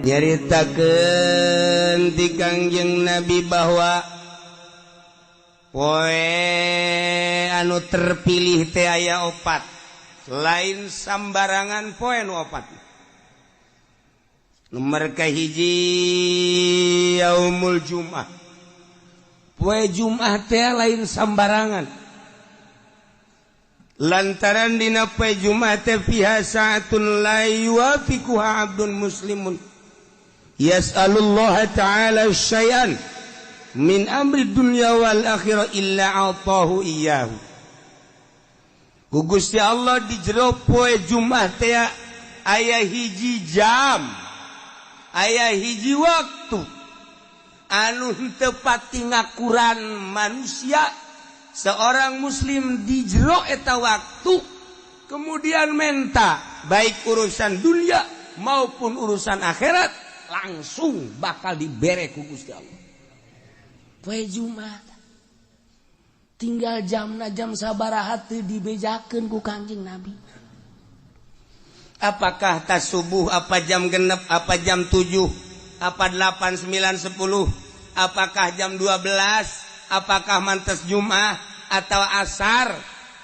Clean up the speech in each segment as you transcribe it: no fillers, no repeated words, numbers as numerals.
nyaritakeun ti Kangjeng Nabi bahwa poe anu terpilih teh aya opat lain sambarangan poe nu opat. Nomor kahiji yaumul Jumat. Poe Jumat teh lain sambarangan. Lantaran dina poe Jumat teh fiha sa'atun la yuwafiquha 'abdun muslimun yas'alullaha ta'ala syai'an min amri dunya wal akhirah illa atahu iyyahu. Gusti Allah di jero poe Jumat teh aya hiji jam, aya hiji waktu anu teu pati ngakuran manusia seorang muslim di jero eta waktu kemudian menta baik urusan dunia maupun urusan akhirat langsung bakal dibere ku Gusti Allah. Poe Jumat tinggal jamna jam sabaraha teu dibejakeun ku Kangjeng Nabi. Apakah tas subuh, apa jam genep, apa jam 7, apa 8, 9, 10, apakah jam 12, apakah mantes Jumat atau asar,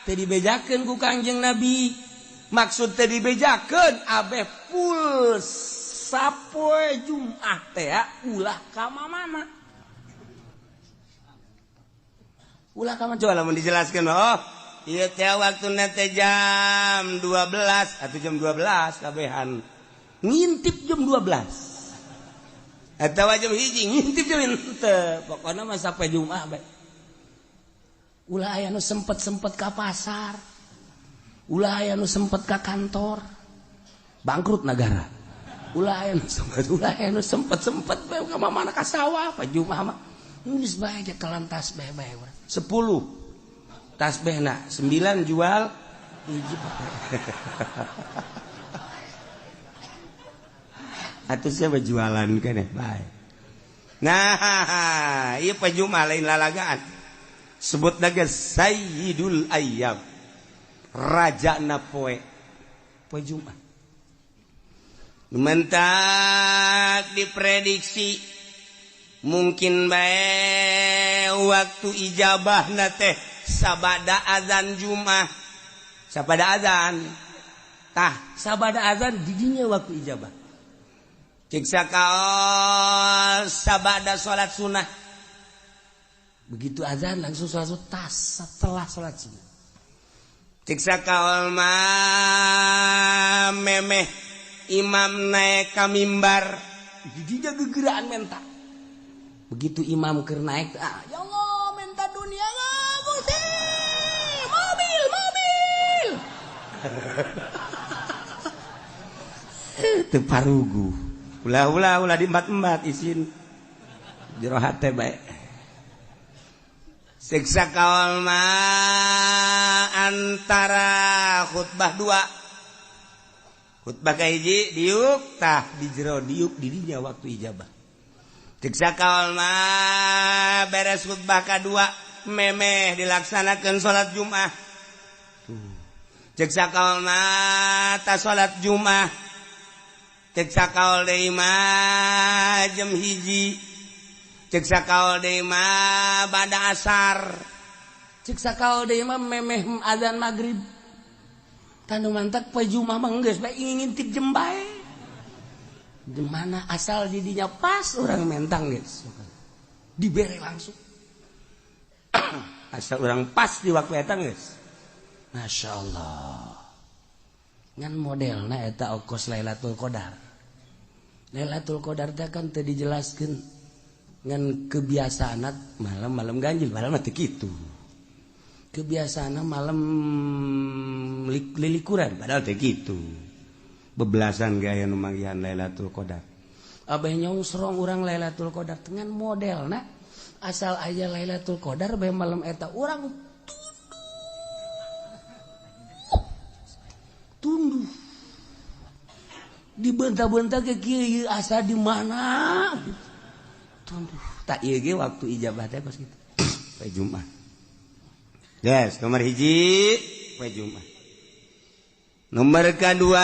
teu dibejakeun ku Kangjeng Nabi. Maksud teu dibejakeun abeh full sapoe Jumat teh ulah ka mana. Ulah ka mana coba lamun dijelaskeun. Oh, ieu teh waktuna teh jam 12 atau jam 12 kabehan. Ngintip jam 12. Atawa jam hiji ngintip jam henteu. Pokona mah sapoe Jumat bae. Ulah aya nu sempet-sempet ka pasar. Ulah aya nu sempet ka kantor. Bangkrut negara. Ulah aya nu sempet bae ka mana ka sawah pa Jumat mah. Geus bae aja kelantas bae-bae urang. 10 tasbihna 9 jual hiji. Atuh siapa jualan keneh bae. Nah, ieu poe Jumat lain lalagaan. Sebutna ge Sayyidul Ayyam. Rajana poe Jumat. Mentak diprediksi mungkin bae waktu ijabahna teh sabada azan Jumat. Sabada azan. Tah, sabada azan di dinya waktu ijabah. Cek sakaol sabada salat sunah. Begitu azan langsung salat tas setelah salat sunah. Cek sakaol mah memeh imam naik ka mimbar di dinya gegeraan mentak. Begitu imam keur naik, ya Allah minta dunia Gusti, mobil. Teu parugu. Ulah di embat isin jero hate bae. Siksa kaul mah antara khutbah 2. Khutbah kahiji diuk tah di jero diuk di dinya waktu ijabah. Siksa kaul mah beres khutbah kedua memeh dilaksanakeun salat Jumat. Siksa kaul mah ta salat Jumat. Siksa kaul deui mah jam hiji. Siksa kaul deui mah bada asar. Siksa kaul deui mah memeh azan magrib. Tanu mantak poe Jumat mah geus bae ngintip jam bae. Di mana asal didinya pas orang mentang guys, diberi langsung. Asal orang pas di waktu eta guys, Masya Allah. Ngan modelna eta okos Lailatul Qadar. Lailatul Qadar teh kan teu dijelaskeun ngan kebiasaanna malam-malam ganjil, padahal mah teu kitu. Kebiasaanna malam lilikuran, padahal teu kitu. Bebelasan gaya nu manggihan Lailatul Qadar. Abah nyongsrong urang Lailatul Qadar dengan modelna asal aya Lailatul Qadar bae malam eta urang tunduh. Dibenta-benta ke kieu asa di mana? Tunduh. Tak ieu ge waktu ijabah teh pas kitu. Poe Jumat. Yes, nomor hiji poe Jumat. Nomor kedua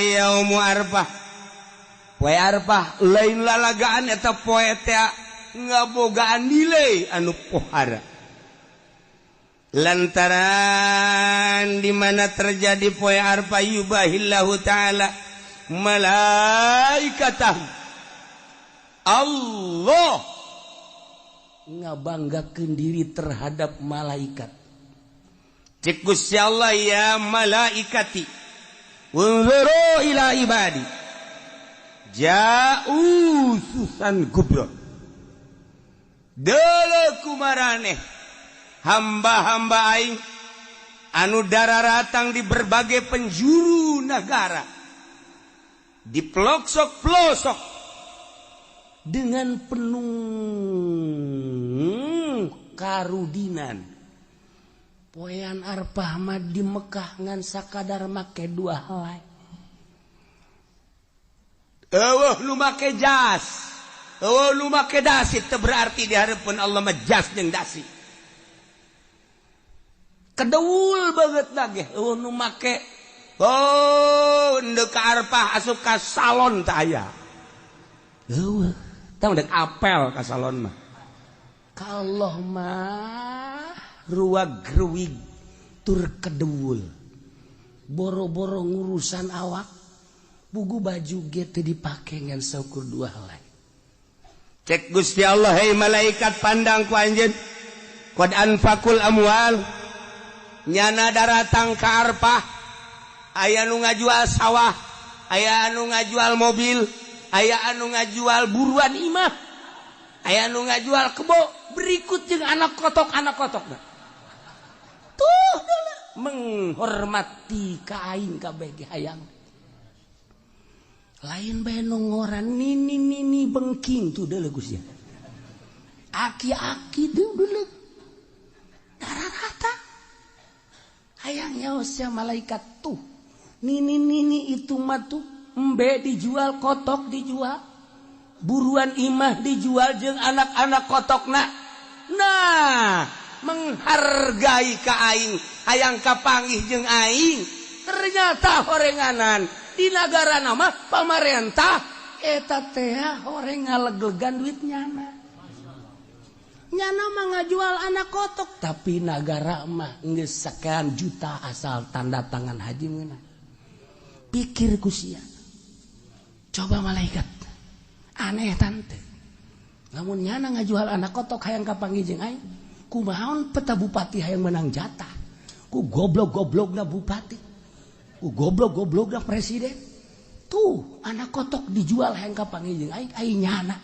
Yaumul Arfah. poe Arfah lain lalagaan eta poe teh ngabogaan nilai anu pohara. Lantaran di mana terjadi poe Arfah yubahillahu taala malaikatahu, Allah ngabanggakeun diri terhadap malaikat. Cek Gusti Allah, ya malaikati unzuru ila ibadi ja'u susan kubra. Deuleu kumaraneh hamba-hamba aing anu dararatang di berbagai penjuru negara, di pelosok-pelosok dengan penuh karudinan. Poean Arfah mah di Mekah ngan sakadar make dua helai. Eueuh nu make jas, eueuh nu make dasi, teu berarti di hareupeun Allah mah jas jeung dasi. Kedeul banget lagi eueuh nu make endeu ka Arfah asup ka salon teh aya. Eueuh, tah dek apel ka salon mah. Ka Allah mah ruwag-ruwig tur kedeul. Boro-boro ngurusan awak, bugu baju ge teu dipake ngan saukur dua helai. Cek Gusti Allah, hei malaikat pandang ku anjeun. Qad anfaqul amwal, nyana daratang ka Arfah, aya nu ngajual sawah, aya anu ngajual mobil, aya anu ngajual buruan imah, aya anu ngajual kebo, berikut jeung anak kotok-kotok. Tuh menghormati ka aing kabeh ge hayang. Lain bae nu ngoran nini bengking tuh deuleu Gusti. Aki-aki deuleu. Dararata. Hayang nyaos ya malaikat tuh. Nini itu mah tuh embe dijual, kotok dijual. Buruan imah dijual jeung anak-anak kotokna. Nah, menghargai ka aing, hayang kapanggih jeung aing. Ternyata horenganan di negara nama pamarentah eta teh horeng ngaleglegan duit nyana mah ngajual anak kotok, tapi negara mah geus sakean juta asal tanda tangan haji meunang. Pikir ku sia, coba malaikat aneh tante, lamun nyana ngajual anak kotok hayang kapanggih jeung aing, kumaon peta bupati hayang menang jatah, ku goblok-goblokna bupati, ku goblok-goblokna presiden. Tuh anak kotok dijual hayang kapanggih jeung aing nyana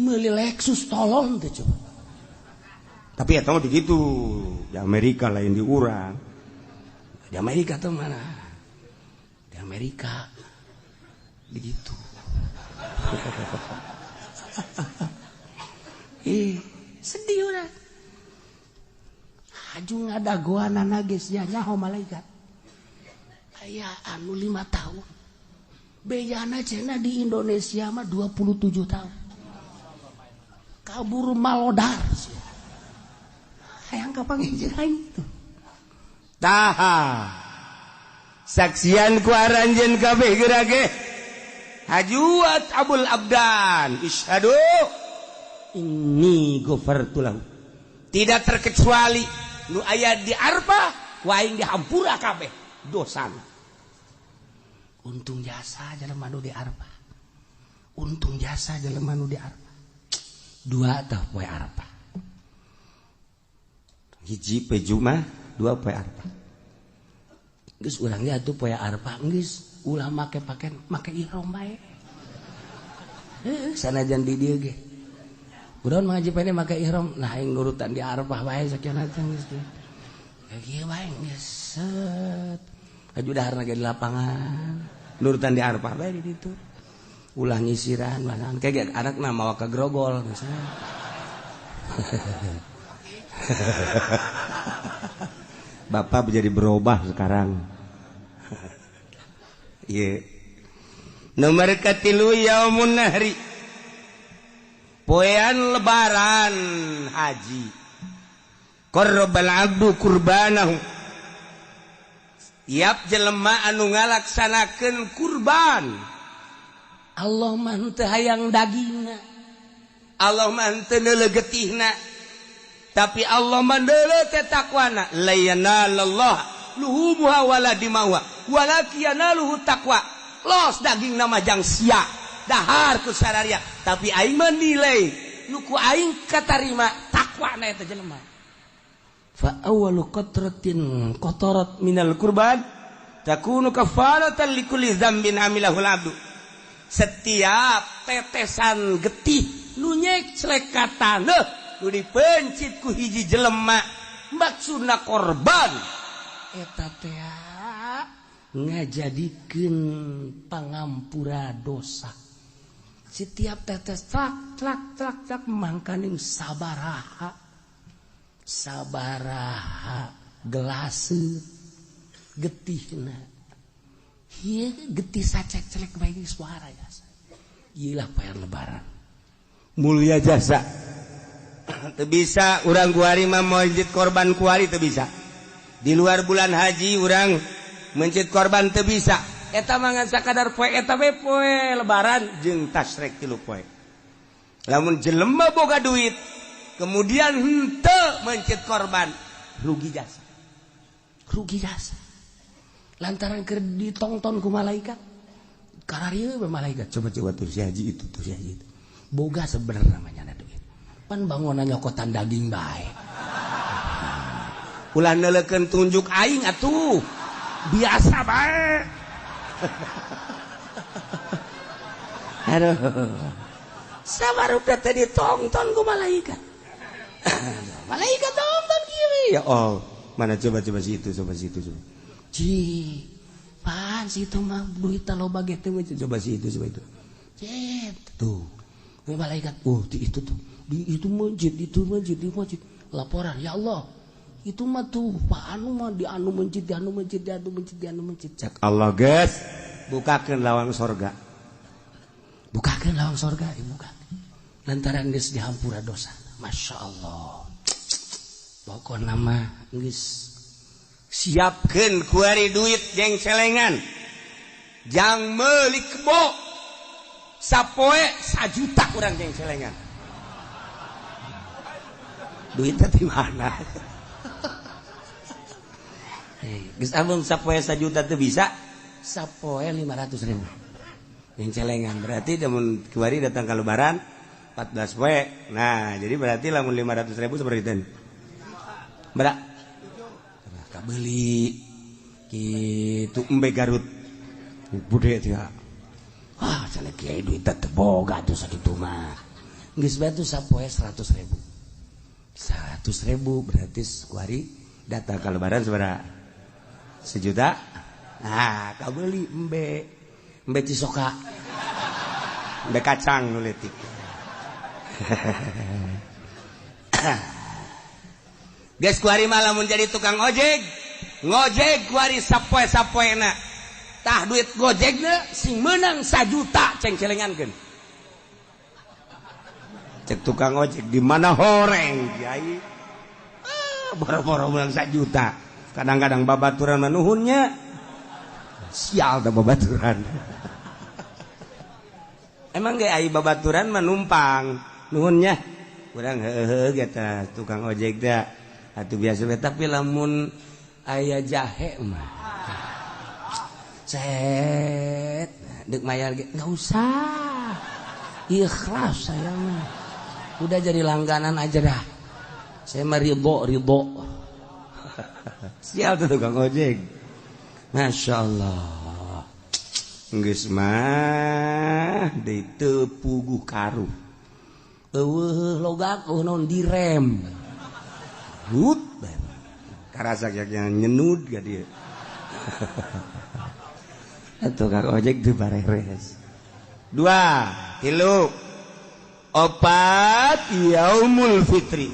meuli Lexus tolong teh coba. Tapi eta mah dikitu, di Amerika lain di urang. Di Amerika teh mana? Di Amerika begitu. Sedih urang. Haju ngadagoanana geus nyaho malaikat. Aya anu 5 tahun. Beyana cenah di Indonesia mah 27 tahun. Kabur malodar. Hayang kapanggih jeung aing tuh. Taha. Saksian ku aranjeun kabeh geurage. Hajuat Abul Abdan. Isyhadu inni ghafartu lahu. Tidak terkecuali nu aya di Arfah ku aing dihampura kabeh dosana. Untung jasa jelema nu di Arfah. Untung jasa jelema nu di Arfah. 2 tah poe Arfah. Hiji poe Jumat, 2 poe Arfah. Geus urang ge atuh poe Arfah geus ulah make ihram bae. Sanajan di dieu ge. Kunaon mengaji pene make ihram, nah aing nurutan di Arfah bae sakieu geus. Ya kieu bae geus set. Kajudaharna ge di lapangan. Nurutan di Arfah bae di ditu. Ulah nyisiran bahan kayak anakna mawa ka grogol misalnya. Bapak menjadi berubah sekarang. Iya. Nomor katilu yaumun nahri. Poean lebaran haji. Qarrabal abdu kurbanahu. Tiap jelema anu ngalaksanakeun kurban Allah mah teu hayang dagingna, Allah mah teu neuleuh getihna, tapi Allah mah neuleuh teh takwana. La yanalallah luhumuha wala dimauha walakin yanaluhu taqwa. Los daging nama jang sia dahar ku sararia, tapi aing mah nilai nu ku aing katarima takwana eta jelema. Fa awwalu qatratin qatarat minal qurban takunu kafaratan likulli dzambin amilahul abdu. Setiap tetesan getih nu nyek celekatan nu dipencit ku hiji jelema maksudna korban eta teh ngajadikeun pangampura dosa. Setiap tetes trak trak trak trak mangkaning sabaraha gelaseu getihna. Ieu getih sacek-celek bae suara ya. Ieu lah poe lebaran. Mulia jasa. Teu bisa urang kuari mah mencit korban kuari teu bisa. Di luar bulan haji urang mencit korban teu bisa. Eta mah ngan sakadar poe eta we poe lebaran jeung tasrek 3 poe. Lamun jelema boga duit kemudian henteu mencit korban, rugi jasa. Rugi jasa. Lantaran keur ditongton ku malaikat. Kararieu be malaikat, coba tuh si haji itu, tuh si haji itu. Boga sebenarnya namanya duit. Pan bangunan nyokotan daging bae. Ulah neuleukeun tunjuk aing atuh. Biasa bae. Aduh. Sabarudak teh ditongton ku malaikat. Malaikat tonton kieu. Ya Allah, mana coba situ, coba situ coba. Ci, pan situ mah duit loba ge teh coba situ coba itu. Cet, tuh. Malaikat, oh itu tuh. Di itu masjid, di masjid. Laporan, ya Allah. Itu mah tuh, Pak anu mah di anu masjid. Cak Allah, guys. Bukakeun lawang sorga. Bukakeun lawang sorga, buka. Lantaran geus dihampura dosa. Masya Allah. Pokokna mah geus siapkeun kuari duit jeung celengan. Jang meuli kebo. Sapoe 1 juta urang jeung celengan. Duitnya di mana? Geus amun sapoe 1 juta teu bisa, sapoe 500.000. Jeung celengan berarti mun kuari datang ka lebaran 14 poe. Nah, jadi berarti lamun 500.000 seperti itu. Berak. Kabeli kitu embe Garut. Bude teh. Wah, cenah kieu duit teh boga tuh sakitu mah. Geus bae tuh sapoe 100.000. 100.000 berarti kuari datang ka lebaran sabaraha? 1 juta. Nah, kabeli embe cisoka. Embe kacang nu leutik. Geus kuari mah lamun jadi tukang ojek, ngojek kuari sapoe-sapoena. Tah duit gojekna sing meunang 1 juta ceng celengankeun. Cek tukang ojek di mana horeng kiai. Boro-boro meunang 1 juta. Kadang-kadang babaturan mah nuhunnya. Sial da babaturan. Emang ge ai babaturan mah numpang. Nuhunnya kurang heuheuh eta tukang ojek teh atuh biasa we, tapi lamun aya jahe mah cet deuk mayar ge enggak usah, ikhlas saya mah udah jadi langganan aja dah, saya mah ridho sial tuh tukang ojek. Masya Allah geus mah deui teu puguh karuh. Eueuh logak naon direm. Hut. Karasa yang nyenud ka dieu. Atuh kang ojek teu bareres. 2, 3, 4 Yaumul Fitri.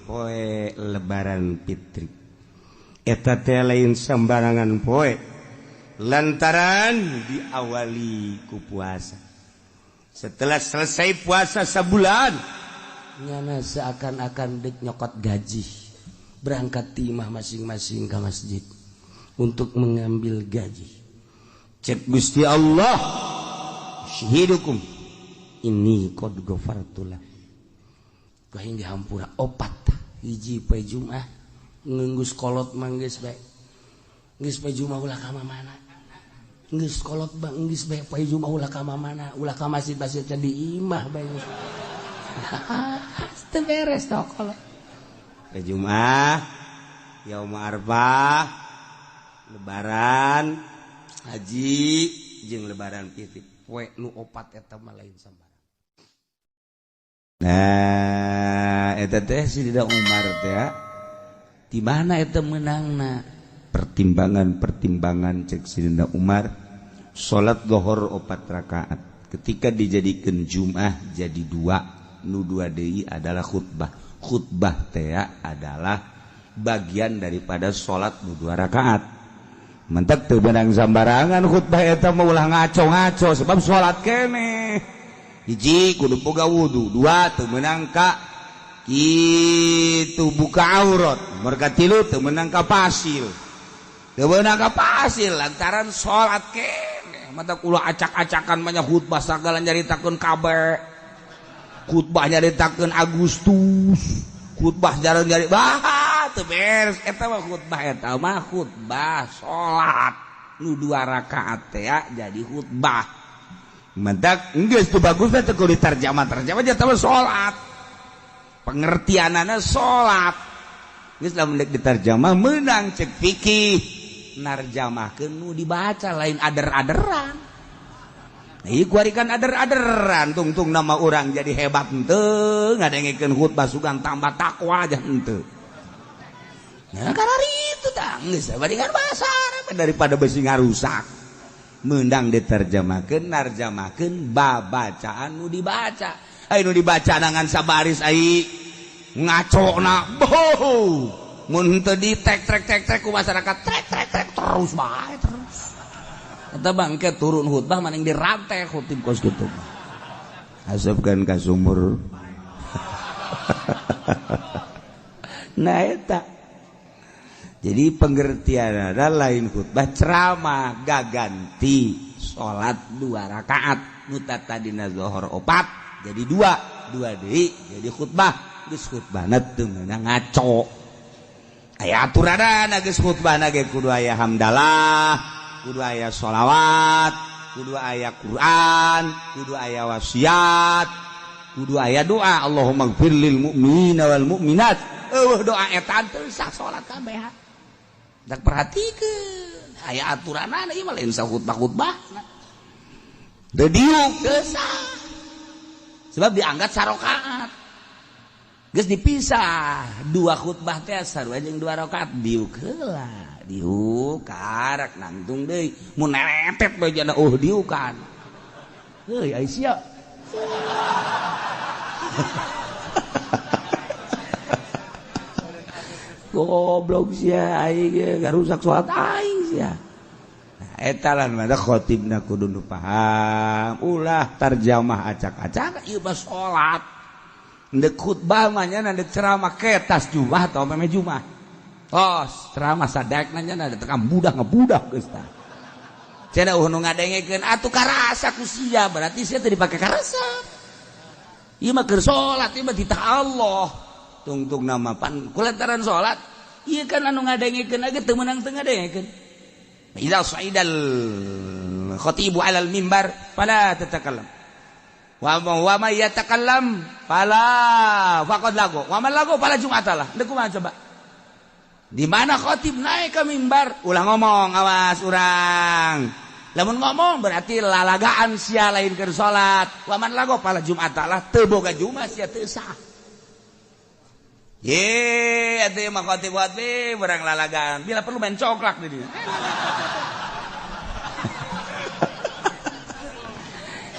Poe lebaran fitri. Eta teh lain sembarangan poe. Lantaran diawali ku puasa. Setelah selesai puasa sebulan, nyana seakan-akan dek nyokot gaji, berangkat timah masing-masing ke masjid untuk mengambil gaji. Cek Gusti Allah, syahidukum ini qad ghafartulah kaing dihampura opat hiji poe Jumat ngeunggus kolot mah geus bae geus poe Jumat ulah ka mana geus kolot bang geus bae poe Jumat ulah ka mana ulah ka masjid-masjid di imah bae teu beres teh kolot poe Jumat yaum arba'ah lebaran haji jeung lebaran piti poe nu opat eta mah lain sambarang. Nah eta teh Sidina Umar teh di mana eta menangna pertimbangan cek Sidina Umar salat zuhur 4 rakaat ketika dijadikeun Jumat jadi 2 nu 2 deui adalah khutbah teh adalah bagian daripada salat nu 2 rakaat mentek teu benang sambarangan khutbah eta mah ulah ngaco-ngaco sebab salat keneh hiji kudu boga wudu 2 teu meunang ka kitu buka aurat nomor katilu teu meunang ka pasil teu meunang ka pasil lantaran salat keneh mata ulah acak-acakan mah khutbah sagala nyaritakeun kabeh khutbah nyaritakeun Agustus khutbah jarang nyari teu beres eta mah khutbah salat nu 2 rakaat teh jadi khutbah mentak geus teu bagusna teh kudu ditarjamah nya teh salat pengertianana salat geus lamun deuk ditarjamah meunang cek fikih narjamahkeun nu dibaca lain ader-aderan ieu kuarikan ader-aderan tungtung nama urang jadi hebat henteu ngadengikeun khutbah sugan tambah takwa aja henteu nah karena itu tah geus bandingan bahasa Arab daripada besi ngarusak meundang diterjemahkeun narjamahkeun babacaan nu dibaca ai nu dibaca dengan sabaris ai ngacona boh mun teu di trek ku masyarakat trek terus bae terus eta bangke turun khutbah maning dirantai khutib kos kitu asupkeun ka sumur nah eta jadi pengertian ada lain khutbah ceramah gaganti salat 2 rakaat mutatadina zuhur 4 jadi 2 deui jadi khutbah geus khutbahna teu meunang ngaco aya aturanna geus khutbahna ge kudu aya hamdalah kudu aya sholawat kudu aya Quran kudu aya wasiat kudu aya doa Allahumma ighfir lil mu'minina wal mu'minat doa eta teu sah salat kabeh dak perhatikeun aya aturanana ieu mah lain sa khutbah-khutbahna teu diuk teu sah sebab diangkat sarakaat geus dipisah 2 khutbah teh sarua jeung 2 rakaat diuk heula diuk karak nangtung deui mun neretet bae jana diukan heuy Aisyah goblok sia aing ge garusak salat aing sia nah eta lan mah khatibna kudu nu paham ulah tarjamah acak-acak ieu mah salat deuk khutbah mah nya deuk ceramah ketas Jumat atau meme Jumat tos ceramah sadakna nya tekan budak ngebudak geus tah cenah nu ngadengekeun atuh karasa ku sia berarti sia teu dipake karasa ieu mah keur salat ieu mah ditah Allah tungtung nama pan kulantaran salat ieu kan anu ngadengikeunage teu meunang teu ngadengikeun idza sa'idal khatibu 'alal mimbar fala tatakallam wa ma yatakallam fala faqad lagu wa man lagu fala jum'atalah deuk kumaha coba di mana khatib naik ke mimbar ulah ngomong awas urang lamun ngomong berarti lalagaan sia lain keur salat wa man lagu fala jum'atalah teu boga jumat sia teu sah ye atuh mah khotib buat be barang lalagan bila perlu main coklak di dieu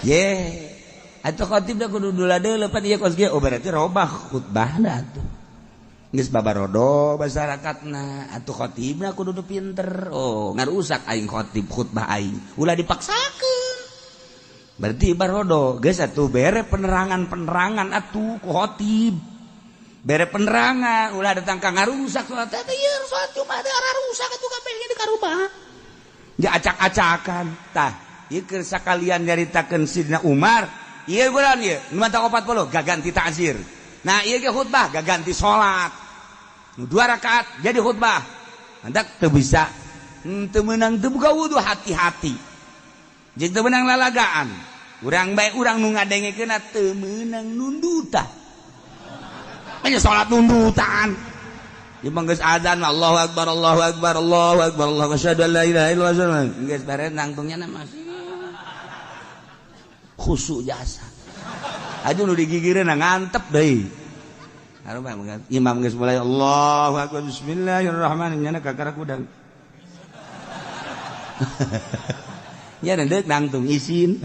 ye atuh khotib da kudu dula-dula pan ieu kos ge oh berarti robah khutbahna atuh geus babarodo masyarakatna atuh khotibna kudu pinter oh ngarusak aing khotib khutbah aing ulah dipaksakeun berarti barodo geus atuh bere penerangan atuh ku khotib bere penerangan ulah datang ka ngarusak salat teh ieu salat Jumat teh rusak atuh kabeh di karubah ge acak-acakan tah ieu sakalian nyaritakeun Sidina Umar ieu bulan ieu nu mantap 40 gaganti ta'zir. Nah ieu ge khutbah gaganti salat. Nu 2 rakaat jadi khutbah. Hendak teu bisa teu meunang teu boga wudu hati-hati. Jeung teu meunang lalagaan. Urang bae urang nu ngadengekeunna teu meunang nundutan. Nya salat nundutan. Imam geus adzan Allahu akbar Allahu akbar Allahu akbar Allahu asyhadu an la ilaha illallah geus bare nangtungnya masih khusyuk jasa. Aju nu digigireun ngantep deui. Harupa imam geus mulai Allahu akbar bismillahirrahmanirrahim nya kakara kudang. Ya deuk nangtung isin.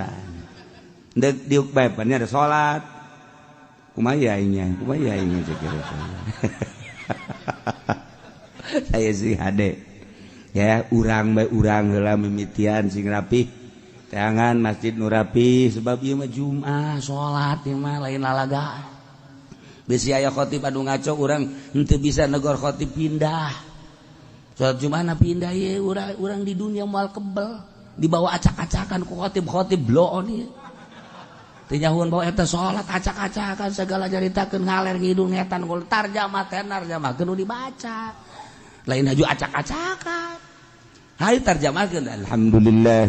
Deuk diuk bae pan ada salat. Kumaha aingnya cek kira. Saya sih hade ya urang bae urang heula mimitian sing rapih teangan masjid nu rapih sebab ieu mah Jumat salat ieu mah lain lalagaan bisi aya khatib anu ngaco urang henteu bisa negor khatib pindah salat Jumat na pindah ye urang di dunia moal kebel dibawa acak-acakan ku khatib bloon ieu teu nyahuan bawa eta salat acak-acakan segala jaritakeun ngaler ngidul ngetan kul tarjamah keun dibaca lain haju acak-acakan. Hai tarjamahkeun alhamdulillah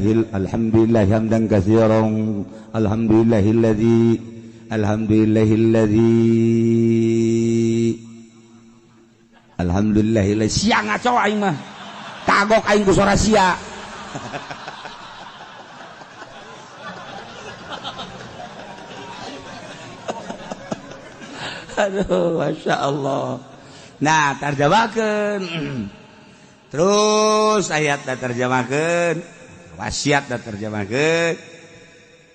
hamdan katsiran alhamdulillah sia ngaco aing mah tagok aing ku suara sia. Aduh masya Allah. Nah tarjamakeun terus ayat terjemahkeun wasiat terjemahkeun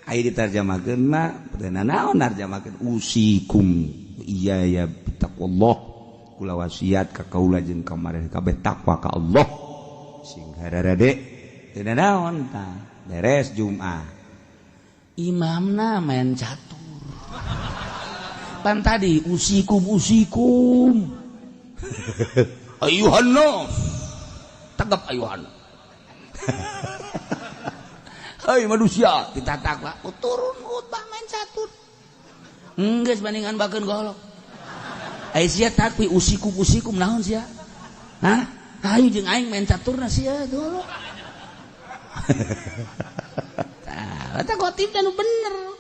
aya ditarjamakeun mah beuna naon narjamakeun usikum iya ya taqwallah kula wasiat ka kaula jeung ka mareh kabeh takwa ka Allah sing hararade teu naon tah beres Jumat imamna main catur pan tadi usikum ayuhan nas tegap ayuhan hai manusia ditatakwa turun khutbah main catur geus bandingan bakeun golok ai sia takwi usikum naon sia hah ayo jeung aing main caturna sia golok tah eta khotib anu bener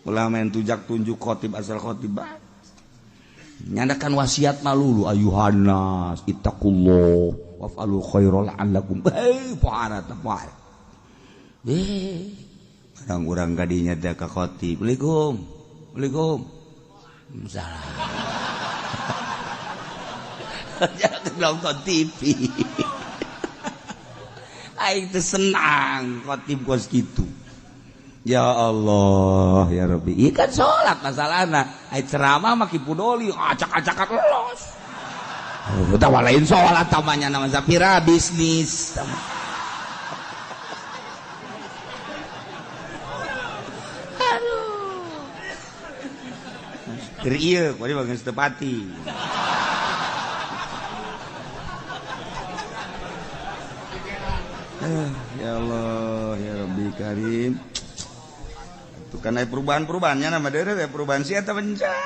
ulah main tunjuk khotib asal khotib nyandakan wasiat malulu ayuhanas ittaqullah waf'alu khairal la'allakum pohara tepoar urang gadinya da ka khotib Assalamualaikum salam jangan nonton TV aing teh senang khotib kos kitu. Ya Allah ya Rabbi ieu kan salat masalahna ai ceramah mah kipudoli acak-acakan los utawa lain salat tamanya nama sapira bisnis aduh keur ieu kudu bageus tepati ya Allah ya Rabbi karim itu kan ada perubahan-perubahannya nama daerah ya perubahan sih atau bencana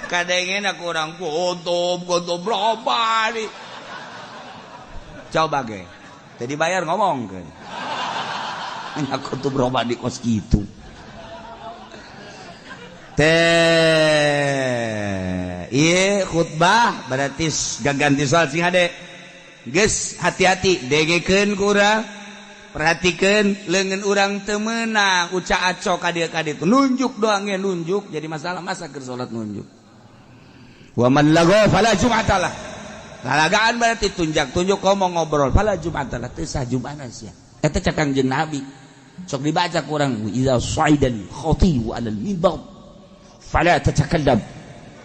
kadangin aku orang kontop berapa nih coba ge jadi bayar ngomong kan aku tuh berapa di kos gitu iya khutbah berarti ganti soal sing hade geus hati-hati degekeun kurang perhatikan lengan orang temenang uca aco kadia itu nunjuk doangnya nunjuk jadi masalah masa ke salat nunjuk wa man lagha fala jum'atalah lalagaan berarti tunjuk ngomong ngobrol fala jum'atalah teu sah Jumatna sia eta cakang jeung Nabi sok dibaca kurang iza saidal khatibu alal minbar fala tatakallam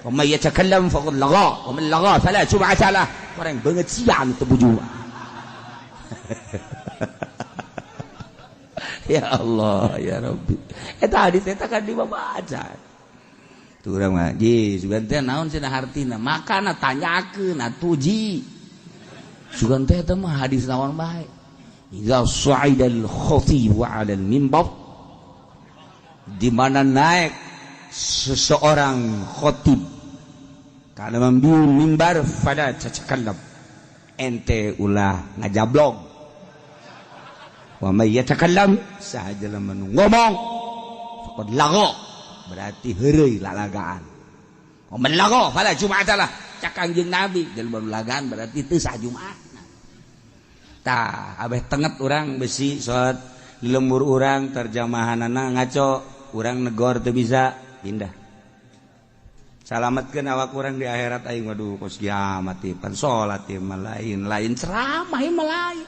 wa may yatakallam faqad lagha wa man lagha fala jum'atalah orang beungeut siang teu Jumat. Ya Allah ya Rabbi eta hadis eta kan dibaca tuh urang mah ji sugan teh naon cenah hartina makana tanyakeun atuh ji sugan teh mah hadis naon bae idza su'idal khatib 'alal mimbar di mana naik seseorang khatib kana membiun mimbar pada cacakallab ente ulah ngajablog wa may yatakallam sahaja lamun ngomong faqad lago berarti heureuy lalagaan mun lago pada Jumatlah cak Kangjeng Nabi jelema lalagaan berarti teu sah Jumat tah abeh tenget urang besi salat di lembur urang terjemahanana ngaco urang negor teu bisa pindah salametkeun awak urang di akhirat aing waduh kos kiamat ieu pan salat ieu mah lain ceramah ieu mah lain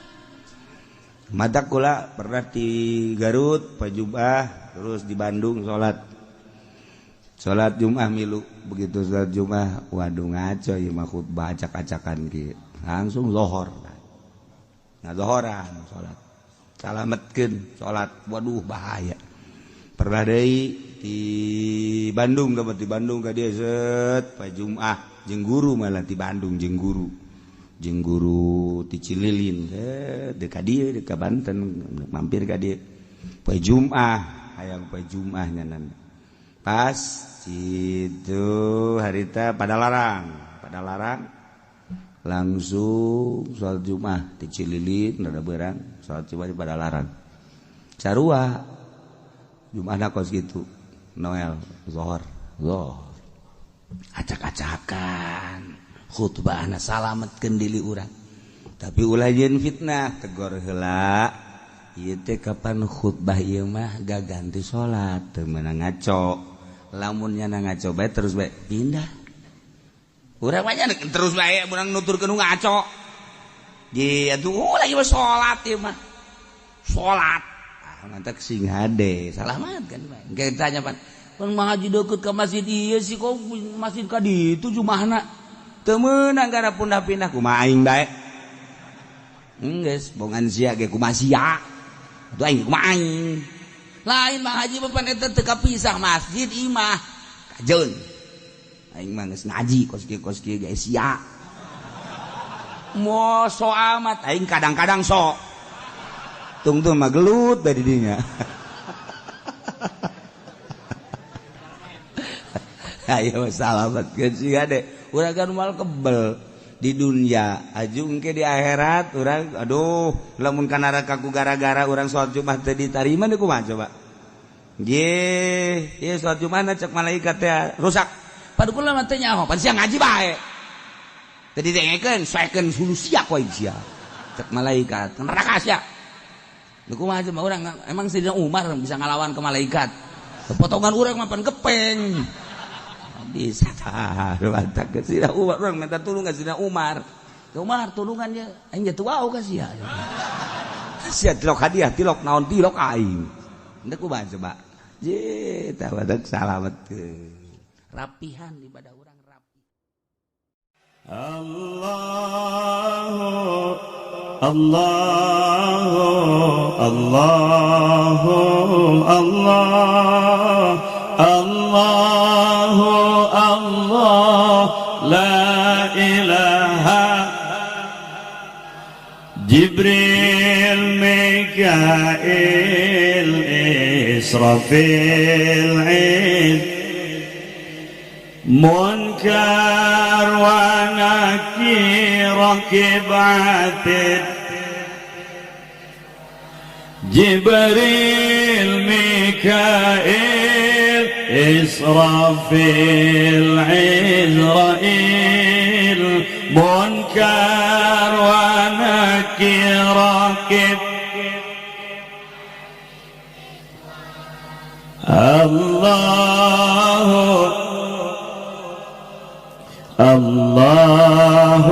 madak kula pernah di Garut Pajubah terus di Bandung salat Jumat milu begitu salat Jumat waduh ngaco ieu mah khutbah acak-acakan kieu langsung zuhur nah zuhuran salat salametkeun salat waduh bahaya pernah deui di Bandung dapat di Bandung ka dieu set poe Jumat jeung guru malah di Bandung jeung guru ti Cililin deuk ka dieu deuk ka Banten mampir ka dieu poe Jumat hayang poe Jumat nyanan pas itu harita pada larang langsung sholat Jumat di Cililin rada beurang sholat Jumat pada larang sarua Jumatna kos gitu Noel zuhur acak-acakan khutbahna salametkeun diri urang tapi ulah yen fitnah tegor heula ieu teh kapan khutbah ieu mah gaganti salat teu meunang ngaco lamun nya ngaco bae terus bae pindah urang mah nya terus bae urang nuturkeun ngaco ye atuh lagi salat ieu mah salat ngantek sing hade salamat kan engke tanya pan mun ngaji deukeut ka masjid ieu sih kok masjid ka ditu jumahna teu meunang gara pindah-pindah kumaha aing bae geus bongan sia ge kumaha sia atuh aing kumaha aing lain mah haji pan eta teu kapisah masjid imah kajeun aing mah geus ngaji kos kieu ge sia moal so amat aing kadang-kadang sok tungtung mah gelut dari dinya ayo salamet ke si ade urang kan mal kebel di dunia ajung ke di akhirat urang aduh lamun ka neraka ku gara-gara urang salat Jumat teu ditarima deui kumaha coba ye ieu salat Jumat cek malaikat teh rusak padahal mah teh nyaho pan sia ngaji bae teu didengekeun saekeun sulusia poe sia cek malaikat neraka sia kumaha aja mah urang emang Sayyidina Umar bisa ngalawan ke malaikat potongan urang mah pan gepeng bisa tah mantak ke Sayyidina Umar urang minta tulung ka Sayyidina Umar tulungan ye aing jatuh wau ka sia sia tilok hadiah tilok naon tilok aing endek kumaha coba je tah badak salametkeun rapihan ibadah urang rapi Allahu Allahu Allah Allahu Allah la ilaha Jibril Mikail Israfil Munkar wa nakir kibatid Jibril Mikail Israfil Izrail Munkar wa nakir Allahu Allah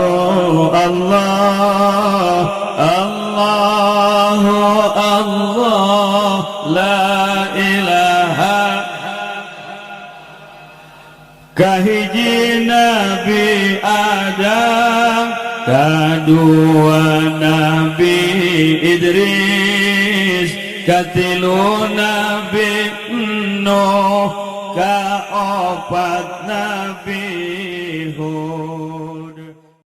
Allahu Allah la ilaha kahiji Nabi Adam kadua Nabi Idris katilu Nabi Nuh kaopat Nabi Hud